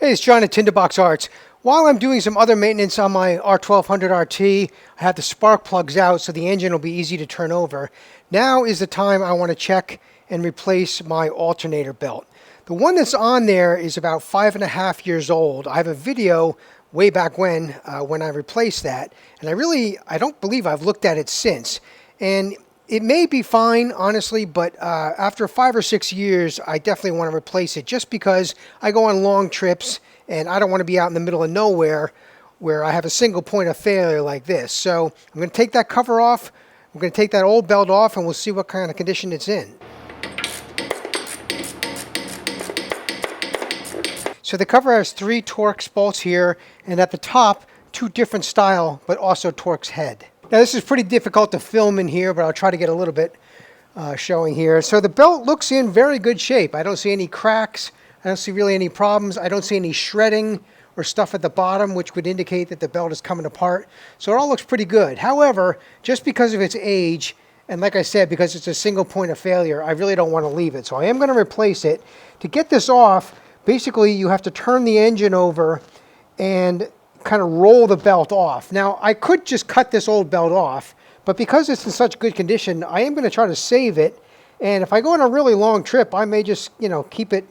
Hey, it's John at Tinderbox Arts. While I'm doing some other maintenance on my R1200RT, I have the spark plugs out so the engine will be easy to turn over. Now is the time I want to check and replace my alternator belt. The one that's on there is about 5.5 years old. I have a video way back when I replaced that, and I don't believe I've looked at it since. And it may be fine, honestly, but after 5 or 6 years, I definitely want to replace it just because I go on long trips and I don't want to be out in the middle of nowhere where I have a single point of failure like this. So I'm going to take that cover off, I'm going to take that old belt off, and we'll see what kind of condition it's in. So the cover has 3 Torx bolts here, and at the top, 2 different style, but also Torx head. Now this is pretty difficult to film in here, but I'll try to get a little bit showing here. So the belt looks in very good shape. I don't see any cracks. I don't see really any problems. I don't see any shredding or stuff at the bottom, which would indicate that the belt is coming apart. So it all looks pretty good. However, just because of its age, and like I said, because it's a single point of failure, I really don't want to leave it. So I am going to replace it. To get this off, basically you have to turn the engine over and kind of roll the belt off. Now, I could just cut this old belt off, but because it's in such good condition, I am going to try to save it. And if I go on a really long trip, I may just, keep it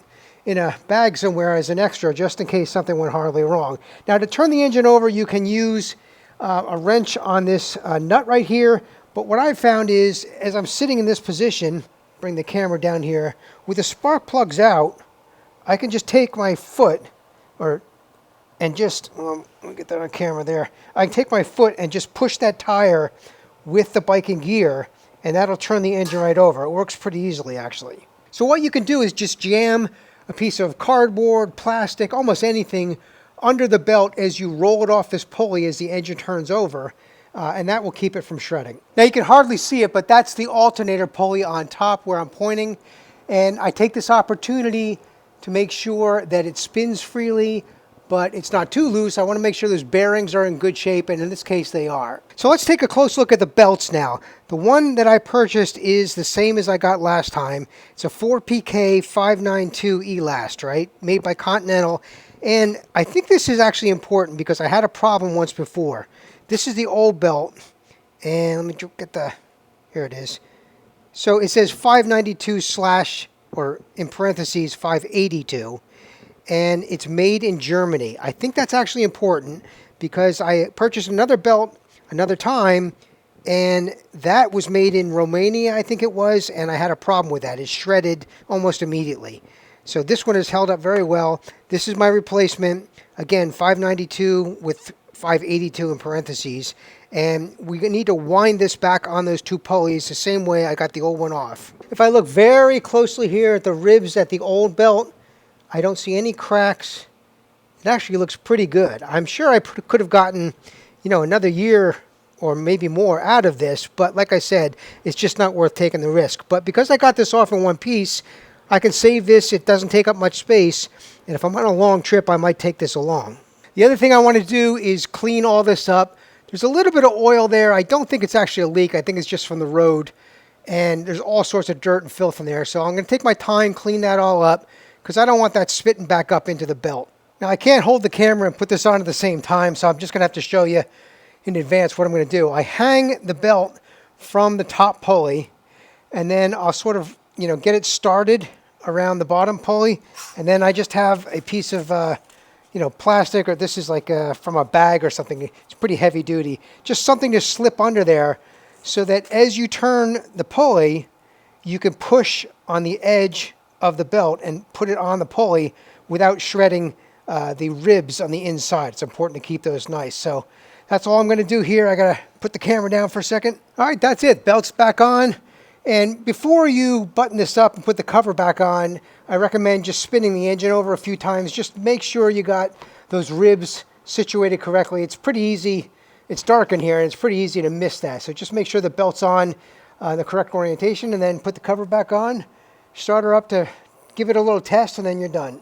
in a bag somewhere as an extra, just in case something went horribly wrong. Now, to turn the engine over, you can use a wrench on this nut right here. But what I've found is, as I'm sitting in this position, bring the camera down here, with the spark plugs out, I can just take my foot, and just, let me get that on camera there. I can take my foot and just push that tire with the bike in gear, and that'll turn the engine right over. It works pretty easily, actually. So what you can do is just jam a piece of cardboard, plastic, almost anything under the belt as you roll it off this pulley as the engine turns over, and that will keep it from shredding. Now you can hardly see it, but that's the alternator pulley on top where I'm pointing, and I take this opportunity to make sure that it spins freely, but it's not too loose. I want to make sure those bearings are in good shape, and in this case they are. So let's take a close look at the belts now. The one that I purchased is the same as I got last time. It's a 4PK 592 Elast, right? Made by Continental. And I think this is actually important because I had a problem once before. This is the old belt, and let me get here it is. So it says 592 / or in parentheses 582. And it's made in Germany. I think that's actually important because I purchased another belt another time, and that was made in Romania, I think it was, and I had a problem with that. It shredded almost immediately. So this one has held up very well. This is my replacement. Again, 592 with 582 in parentheses. And we need to wind this back on those 2 pulleys the same way I got the old one off. If I look very closely here at the ribs at the old belt, I don't see any cracks. It actually looks pretty good. I'm sure I could have gotten, another year or maybe more out of this, but like I said, it's just not worth taking the risk. But because I got this off in one piece, I can save this. It doesn't take up much space, and if I'm on a long trip, I might take this along. The other thing I want to do is clean all this up. There's a little bit of oil there. I don't think it's actually a leak. I think it's just from the road, and there's all sorts of dirt and filth in there. So I'm going to take my time, clean that all up, because I don't want that spitting back up into the belt. Now I can't hold the camera and put this on at the same time, so I'm just going to have to show you in advance what I'm going to do. I hang the belt from the top pulley, and then I'll sort of, get it started around the bottom pulley, and then I just have a piece of, plastic, or this is like from a bag or something. It's pretty heavy duty. Just something to slip under there so that as you turn the pulley, you can push on the edge of the belt and put it on the pulley without shredding the ribs on the inside. It's important to keep those nice. So that's all I'm going to do here. I got to put the camera down for a second. All right, that's it. Belt's back on. And before you button this up and put the cover back on, I recommend just spinning the engine over a few times. Just make sure you got those ribs situated correctly. It's pretty easy. It's dark in here, and it's pretty easy to miss that. So just make sure the belt's on the correct orientation, and then put the cover back on. Start her up to give it a little test, and then you're done.